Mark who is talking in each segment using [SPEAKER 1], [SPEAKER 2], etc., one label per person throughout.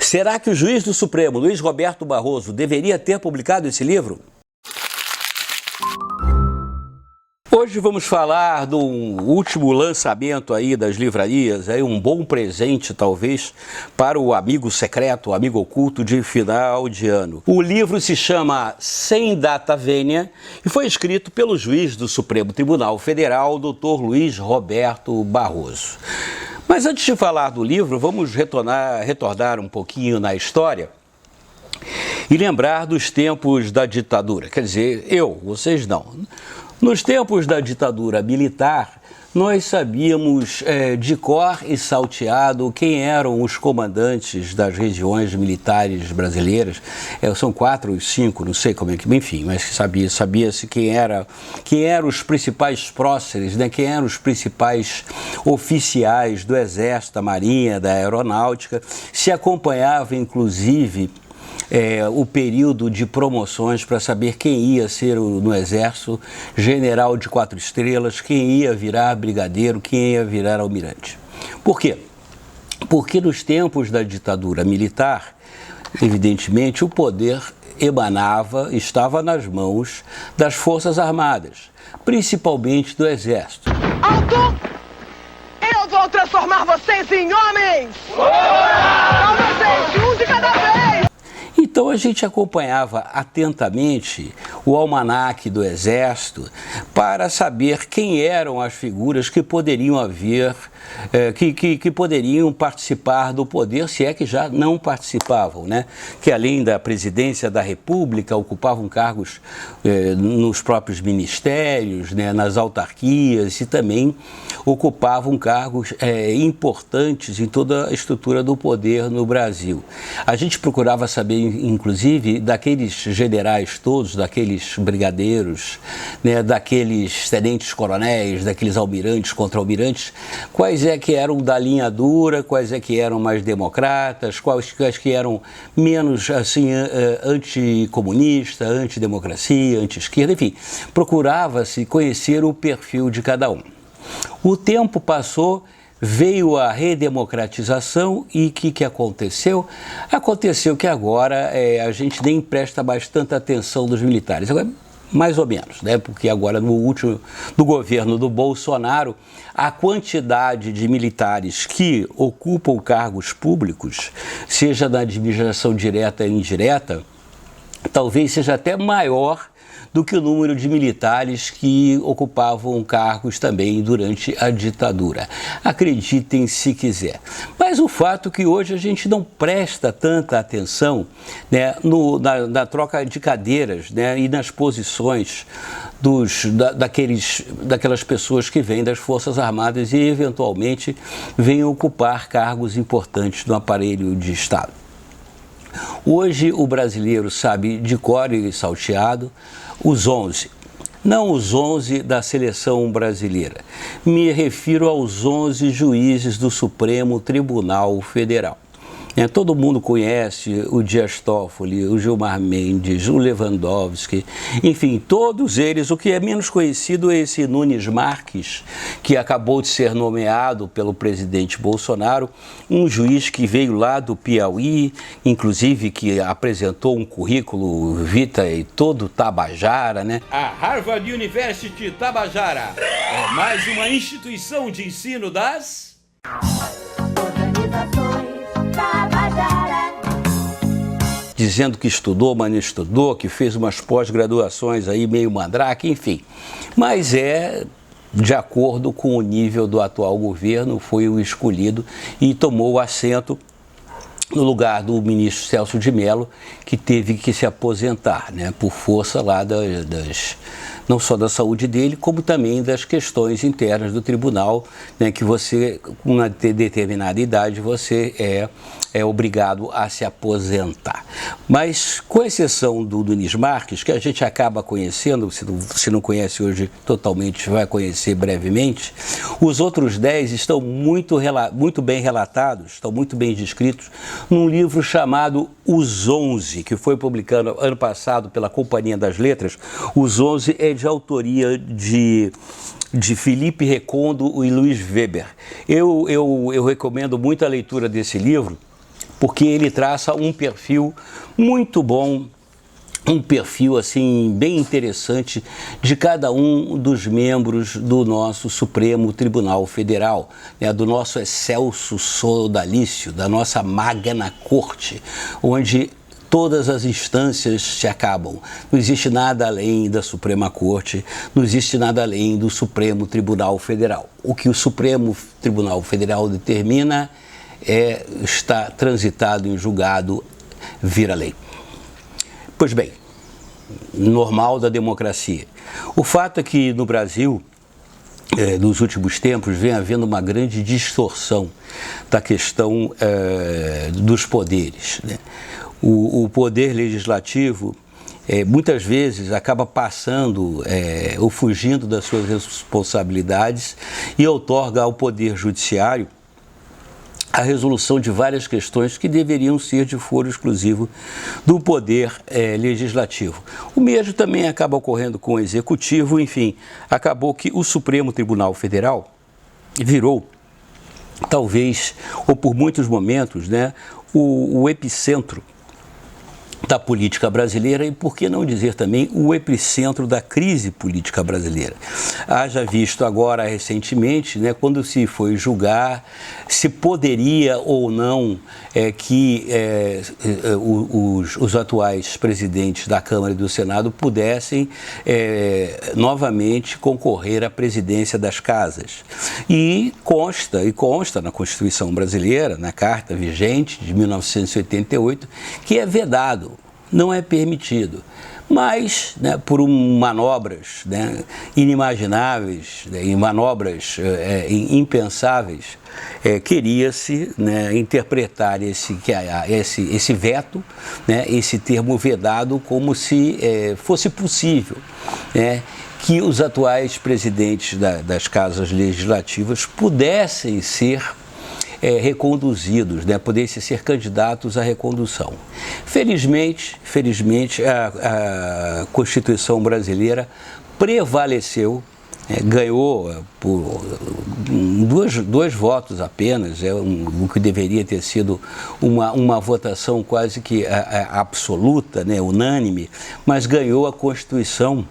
[SPEAKER 1] Será que o juiz do Supremo, Luiz Roberto Barroso, deveria ter publicado esse livro? Hoje vamos falar do último lançamento aí das livrarias, aí um bom presente talvez para o amigo secreto, o amigo oculto de final de ano. O livro se chama Sem Data Vênia e foi escrito pelo juiz do Supremo Tribunal Federal, Dr. Luiz Roberto Barroso. Mas antes de falar do livro, vamos retornar um pouquinho na história e lembrar dos tempos da ditadura. Quer dizer, vocês não. Nos tempos da ditadura militar, nós sabíamos de cor e salteado quem eram os comandantes das regiões militares brasileiras. São 4 ou 5, não sei como é que, enfim, mas sabia-se quem eram os principais próceres, né? Quem eram os principais oficiais do Exército, da Marinha, da Aeronáutica. Se acompanhava, inclusive, o período de promoções para saber quem ia ser no Exército general de 4 estrelas, quem ia virar brigadeiro, quem ia virar almirante. Por quê? Porque nos tempos da ditadura militar, evidentemente, o poder estava nas mãos das Forças Armadas, principalmente do Exército.
[SPEAKER 2] Alto! Eu vou transformar vocês em homens! Calma, gente, um de cada vez!
[SPEAKER 1] Então a gente acompanhava atentamente o almanaque do Exército para saber quem eram as figuras que poderiam que poderiam participar do poder, se é que já não participavam, né? Que além da presidência da República ocupavam cargos nos próprios ministérios, né? Nas autarquias e também ocupavam cargos importantes em toda a estrutura do poder no Brasil. A gente procurava saber, inclusive, daqueles generais todos, daqueles brigadeiros, né, daqueles tenentes-coronéis, daqueles almirantes, contra-almirantes, quais é que eram da linha dura, quais é que eram mais democratas, quais que eram menos, assim, anticomunista, antidemocracia, anti-esquerda, enfim, procurava-se conhecer o perfil de cada um. O tempo passou, veio a redemocratização e o que aconteceu? Aconteceu que agora a gente nem presta mais tanta atenção dos militares. Agora, mais ou menos, né? Porque agora no governo do Bolsonaro, a quantidade de militares que ocupam cargos públicos, seja na administração direta ou indireta, talvez seja até maior do que o número de militares que ocupavam cargos também durante a ditadura. Acreditem se quiser. Mas o fato é que hoje a gente não presta tanta atenção, né, na troca de cadeiras, né, e nas posições daquelas pessoas que vêm das Forças Armadas e eventualmente vêm ocupar cargos importantes no aparelho de Estado. Hoje o brasileiro sabe de cor e salteado os 11, não os 11 da seleção brasileira. Me refiro aos 11 juízes do Supremo Tribunal Federal. Todo mundo conhece o Dias Toffoli, o Gilmar Mendes, o Lewandowski, enfim, todos eles. O que é menos conhecido é esse Nunes Marques, que acabou de ser nomeado pelo presidente Bolsonaro, um juiz que veio lá do Piauí, inclusive que apresentou um currículo vitae todo tabajara, né?
[SPEAKER 3] A Harvard University Tabajara é mais uma instituição de ensino das
[SPEAKER 4] organizações Tabajara.
[SPEAKER 1] Dizendo que estudou, mas não estudou, que fez umas pós-graduações aí meio mandrake, enfim. Mas de acordo com o nível do atual governo, foi o escolhido e tomou o assento no lugar do ministro Celso de Mello, que teve que se aposentar, né, por força lá não só da saúde dele, como também das questões internas do tribunal, né, que você, com uma determinada idade, você é obrigado a se aposentar. Mas, com exceção do Nunes Marques, que a gente acaba conhecendo, se não conhece hoje totalmente, vai conhecer brevemente, os outros 10 estão muito bem relatados, estão muito bem descritos, num livro chamado Os 11, que foi publicado ano passado pela Companhia das Letras. Os 11 é de autoria de Felipe Recondo e Luiz Weber. Eu recomendo muito a leitura desse livro, porque ele traça um perfil muito bom, um perfil assim bem interessante de cada um dos membros do nosso Supremo Tribunal Federal, né, do nosso excelso sodalício, da nossa magna corte, onde todas as instâncias se acabam. Não existe nada além da Suprema Corte, não existe nada além do Supremo Tribunal Federal. O que o Supremo Tribunal Federal determina está transitado em julgado, vira lei. Pois bem, normal da democracia. O fato é que no Brasil, nos últimos tempos, vem havendo uma grande distorção da questão dos poderes, né? O poder legislativo muitas vezes acaba passando ou fugindo das suas responsabilidades e outorga ao poder judiciário a resolução de várias questões que deveriam ser de foro exclusivo do poder legislativo. O mesmo também acaba ocorrendo com o executivo, enfim, acabou que o Supremo Tribunal Federal virou, talvez, ou por muitos momentos, né, o epicentro da política brasileira e, por que não dizer também, o epicentro da crise política brasileira. Haja visto agora recentemente, né, quando se foi julgar se poderia ou não que os atuais presidentes da Câmara e do Senado pudessem novamente concorrer à presidência das casas. E consta na Constituição brasileira, na Carta vigente de 1988, que é vedado, não é permitido. Mas, né, por manobras, né, inimagináveis, né, em manobras impensáveis, queria-se, né, interpretar esse veto, né, esse termo vedado, como se fosse possível, né, que os atuais presidentes das casas legislativas pudessem ser reconduzidos, né, pudessem ser candidatos à recondução. Felizmente a Constituição brasileira prevaleceu, ganhou por dois votos apenas, o que deveria ter sido uma votação quase que absoluta, né, unânime, mas ganhou a Constituição,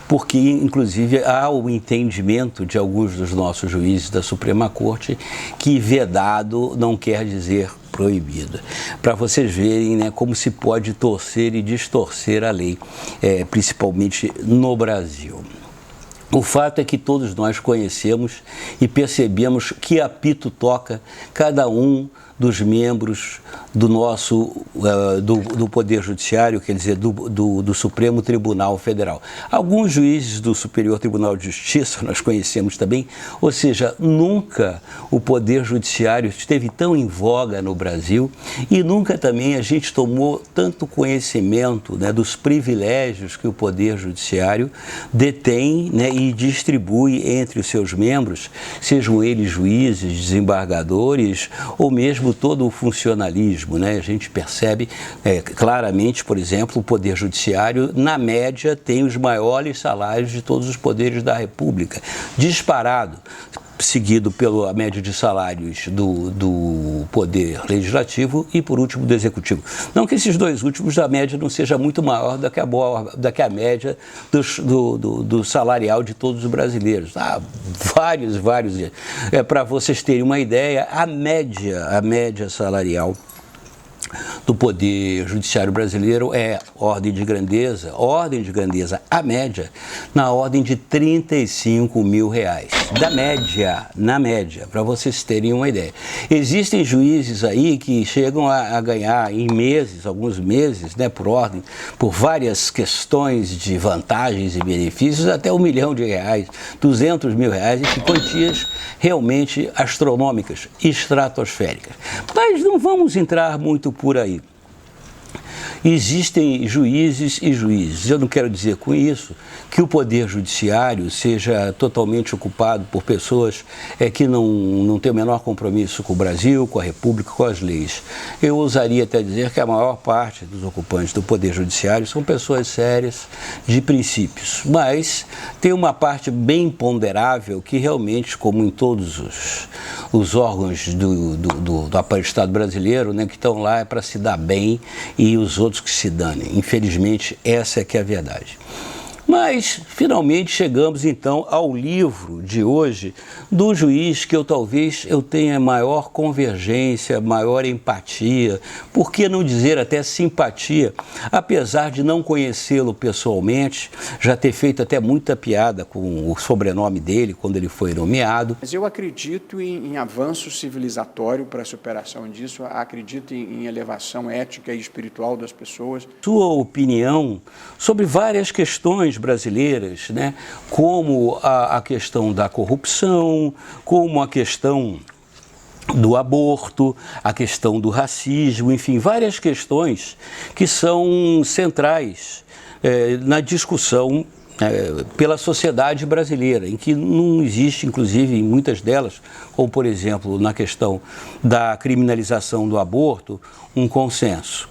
[SPEAKER 1] porque, inclusive, há o entendimento de alguns dos nossos juízes da Suprema Corte que vedado não quer dizer proibido. Para vocês verem, né, como se pode torcer e distorcer a lei, principalmente no Brasil. O fato é que todos nós conhecemos e percebemos que apito toca cada um dos membros do nosso do Poder Judiciário, quer dizer, do Supremo Tribunal Federal. Alguns juízes do Superior Tribunal de Justiça nós conhecemos também, ou seja, nunca o Poder Judiciário esteve tão em voga no Brasil e nunca também a gente tomou tanto conhecimento, né, dos privilégios que o Poder Judiciário detém, né, e distribui entre os seus membros, sejam eles juízes, desembargadores ou mesmo todo o funcionalismo, né? A gente percebe claramente, por exemplo, o Poder Judiciário, na média, tem os maiores salários de todos os poderes da República, disparado, seguido pela média de salários do Poder Legislativo e, por último, do Executivo. Não que esses dois últimos, a média não seja muito maior do que a média do salarial de todos os brasileiros. Vários. Para vocês terem uma ideia, a média salarial do Poder Judiciário brasileiro é ordem de grandeza, a média, na ordem de R$35 mil. Na média, para vocês terem uma ideia. Existem juízes aí que chegam a ganhar em meses, alguns meses, né, por várias questões de vantagens e benefícios, até R$1 milhão, R$200 mil, e quantias realmente astronômicas, estratosféricas. Mas não vamos entrar muito por aí. Existem juízes e juízes. Eu não quero dizer com isso que o Poder Judiciário seja totalmente ocupado por pessoas que não têm o menor compromisso com o Brasil, com a República, com as leis. Eu ousaria até dizer que a maior parte dos ocupantes do Poder Judiciário são pessoas sérias de princípios, mas tem uma parte bem ponderável que realmente, como em todos os órgãos do aparelho Estado brasileiro, né, que estão lá é para se dar bem e os outros que se danem. Infelizmente, essa é que é a verdade. Mas, finalmente, chegamos, então, ao livro de hoje do juiz que talvez eu tenha maior convergência, maior empatia, por que não dizer até simpatia, apesar de não conhecê-lo pessoalmente, já ter feito até muita piada com o sobrenome dele quando ele foi nomeado.
[SPEAKER 5] Mas eu acredito em avanço civilizatório para a superação disso, acredito em elevação ética e espiritual das pessoas.
[SPEAKER 1] Sua opinião sobre várias questões brasileiras, né? Como a questão da corrupção, como a questão do aborto, a questão do racismo, enfim, várias questões que são centrais na discussão pela sociedade brasileira, em que não existe, inclusive, em muitas delas, como, por exemplo, na questão da criminalização do aborto, um consenso.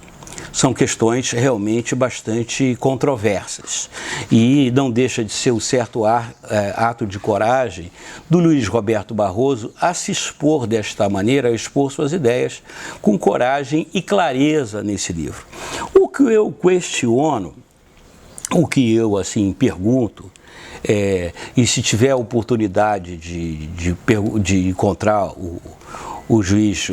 [SPEAKER 1] São questões realmente bastante controversas e não deixa de ser um certo ato de coragem do Luiz Roberto Barroso a se expor desta maneira, a expor suas ideias com coragem e clareza nesse livro. O que eu questiono, o que eu pergunto, e se tiver a oportunidade de encontrar o juiz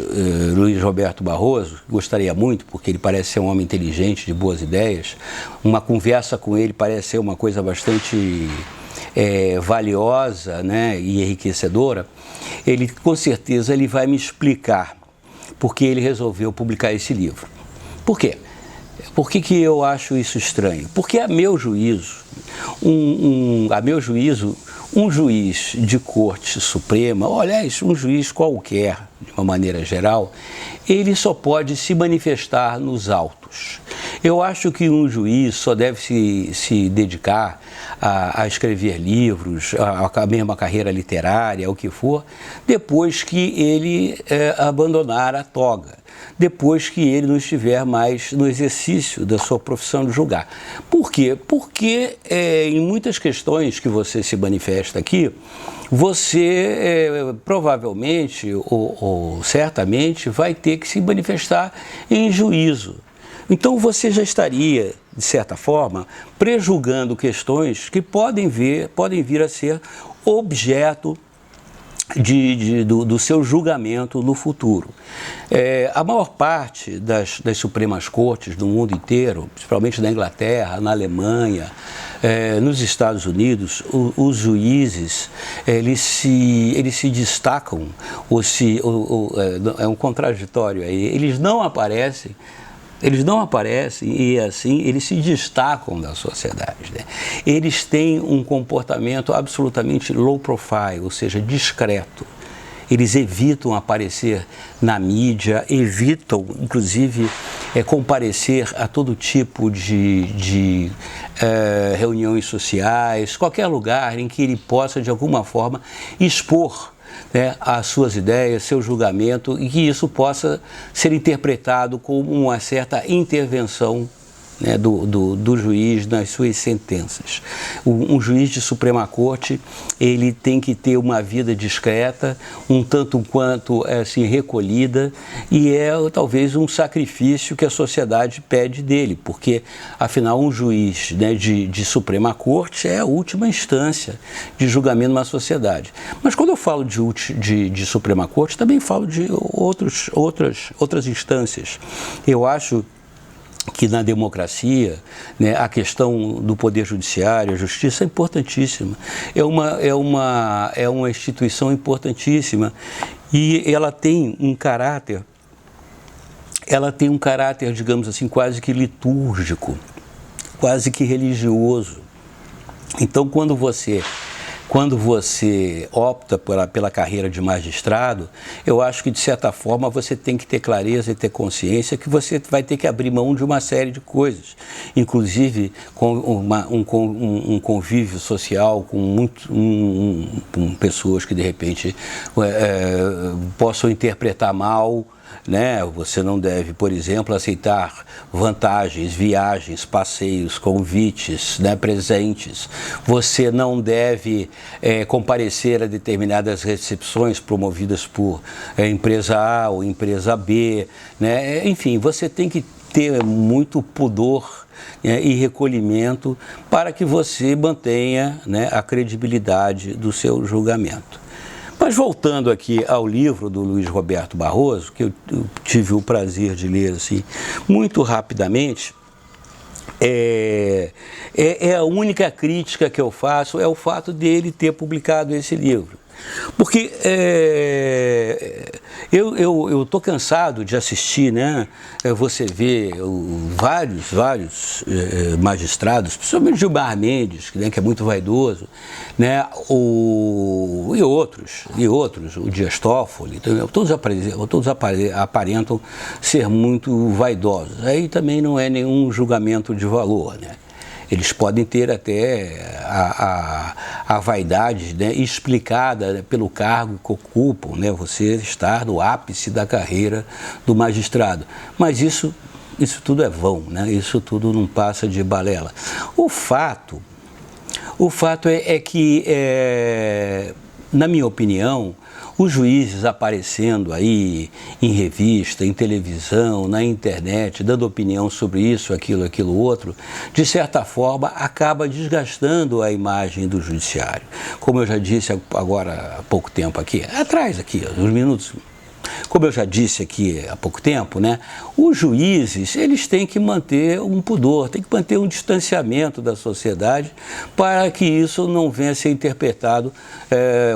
[SPEAKER 1] Luiz Roberto Barroso, gostaria muito, porque ele parece ser um homem inteligente, de boas ideias, uma conversa com ele parece ser uma coisa bastante valiosa, né, e enriquecedora. Ele, com certeza, ele vai me explicar por que ele resolveu publicar esse livro. Por quê? Por que eu acho isso estranho? Porque, a meu juízo, um juiz de Corte Suprema, ou aliás, um juiz qualquer, de uma maneira geral, ele só pode se manifestar nos autos. Eu acho que um juiz só deve se dedicar a escrever livros, a mesma carreira literária, o que for, depois que ele abandonar a toga, depois que ele não estiver mais no exercício da sua profissão de julgar. Por quê? Porque em muitas questões que você se manifesta aqui, você provavelmente ou certamente vai ter que se manifestar em juízo. Então você já estaria, de certa forma, prejulgando questões que podem vir a ser objeto do seu julgamento no futuro. A maior parte das Supremas Cortes do mundo inteiro, principalmente na Inglaterra, na Alemanha, nos Estados Unidos, os juízes eles se destacam, é um contraditório aí, eles não aparecem e assim eles se destacam da sociedade, né? Eles têm um comportamento absolutamente low profile, ou seja, discreto. Eles evitam aparecer na mídia, evitam, inclusive, comparecer a todo tipo de reuniões sociais, qualquer lugar em que ele possa, de alguma forma, expor as suas ideias, seu julgamento, e que isso possa ser interpretado como uma certa intervenção, né, do juiz nas suas sentenças. Um juiz de Suprema Corte, ele tem que ter uma vida discreta, um tanto quanto recolhida, e talvez um sacrifício que a sociedade pede dele, porque afinal um juiz, né, de Suprema Corte é a última instância de julgamento numa sociedade. Mas quando eu falo de Suprema Corte, também falo de outras instâncias. Eu acho que na democracia, né, a questão do poder judiciário, a justiça é importantíssima, é uma instituição importantíssima e ela tem um caráter, digamos assim, quase que litúrgico, quase que religioso. Então, quando você quando você opta pela carreira de magistrado, eu acho que, de certa forma, você tem que ter clareza e ter consciência que você vai ter que abrir mão de uma série de coisas, inclusive com um convívio social com pessoas que, de repente, possam interpretar mal, né? Você não deve, por exemplo, aceitar vantagens, viagens, passeios, convites, né, presentes. Você não deve comparecer a determinadas recepções promovidas por empresa A ou empresa B, né? Enfim, você tem que ter muito pudor e recolhimento para que você mantenha, né, a credibilidade do seu julgamento. Mas voltando aqui ao livro do Luiz Roberto Barroso, que eu tive o prazer de ler assim, muito rapidamente, a única crítica que eu faço é o fato dele ter publicado esse livro. Porque eu estou cansado de assistir, né? Você vê vários magistrados, principalmente Gilmar Mendes, né, que é muito vaidoso, né? E outros, o Dias Toffoli, todos aparentam ser muito vaidosos. Aí também não é nenhum julgamento de valor, né? Eles podem ter até a vaidade, né, explicada pelo cargo que ocupam, né, você estar no ápice da carreira do magistrado. Mas isso tudo é vão, né, isso tudo não passa de balela. O fato é que, na minha opinião, os juízes aparecendo aí em revista, em televisão, na internet, dando opinião sobre isso, aquilo, outro, de certa forma acaba desgastando a imagem do judiciário. Como eu já disse agora há pouco tempo uns minutos. Como eu já disse aqui há pouco tempo, né, os juízes, eles têm que manter um pudor, têm que manter um distanciamento da sociedade para que isso não venha a ser interpretado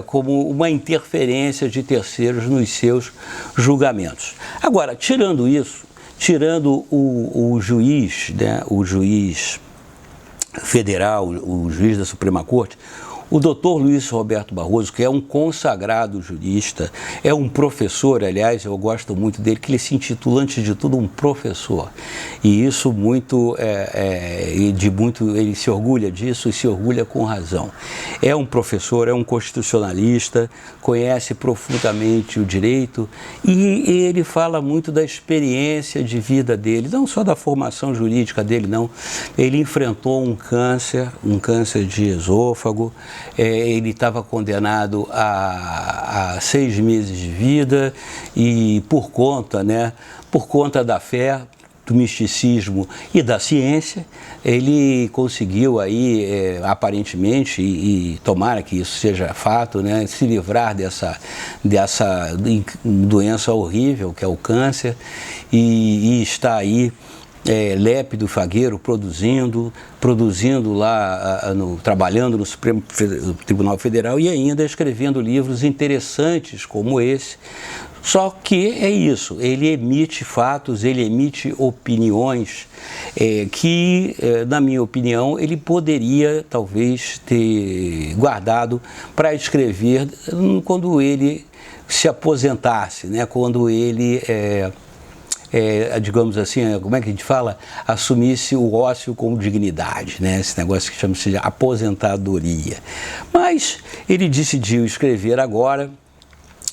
[SPEAKER 1] como uma interferência de terceiros nos seus julgamentos. Agora, tirando o juiz, né, o juiz federal, o juiz da Suprema Corte, o doutor Luiz Roberto Barroso, que é um consagrado jurista, é um professor, aliás, eu gosto muito dele, que ele se intitula, antes de tudo, um professor. E isso ele se orgulha disso e se orgulha com razão. É um professor, é um constitucionalista, conhece profundamente o direito e ele fala muito da experiência de vida dele, não só da formação jurídica dele, não. Ele enfrentou um câncer de esôfago. Ele estava condenado a 6 meses de vida e por conta da fé, do misticismo e da ciência, ele conseguiu aí, aparentemente, e tomara que isso seja fato, né, se livrar dessa doença horrível que é o câncer e está aí lépido, fagueiro, produzindo lá, trabalhando no Supremo Tribunal Federal e ainda escrevendo livros interessantes como esse. Só que é isso, ele emite fatos, ele emite opiniões que, na minha opinião, ele poderia talvez ter guardado para escrever quando ele se aposentasse, né? Quando ele digamos assim, como é que a gente fala? Assumisse o ócio com dignidade, né? Esse negócio que chama-se de aposentadoria. Mas ele decidiu escrever agora.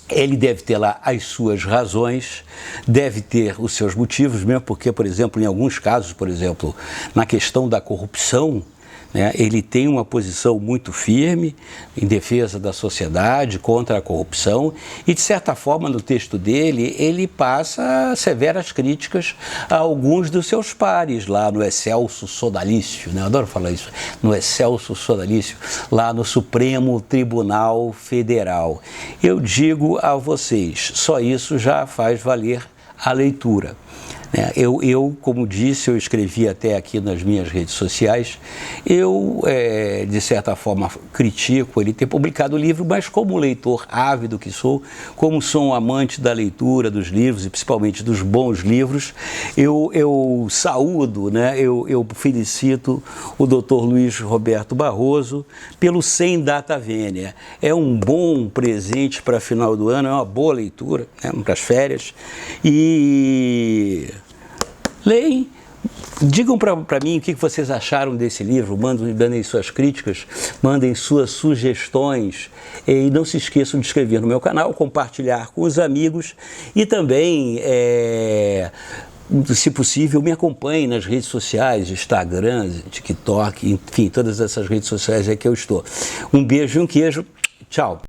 [SPEAKER 1] Ele deve ter lá as suas razões, deve ter os seus motivos, mesmo porque, por exemplo, em alguns casos, por exemplo, na questão da corrupção, né, ele tem uma posição muito firme em defesa da sociedade, contra a corrupção e, de certa forma, no texto dele, ele passa severas críticas a alguns dos seus pares lá no Excelso Sodalício, né, eu adoro falar isso, no Excelso Sodalício, lá no Supremo Tribunal Federal. Eu digo a vocês, só isso já faz valer a leitura. Eu, como disse, eu escrevi até aqui nas minhas redes sociais, eu, de certa forma, critico ele ter publicado o livro, mas como leitor ávido que sou, como sou um amante da leitura dos livros, e principalmente dos bons livros, eu saúdo, eu felicito o Dr. Luiz Roberto Barroso pelo Sem Data Vênia. É um bom presente para final do ano, é uma boa leitura, para as férias, e leem, digam para mim o que vocês acharam desse livro, mandem suas críticas, mandem suas sugestões e não se esqueçam de inscrever no meu canal, compartilhar com os amigos e também, se possível, me acompanhem nas redes sociais, Instagram, TikTok, enfim, todas essas redes sociais aí que eu estou. Um beijo e um queijo, tchau!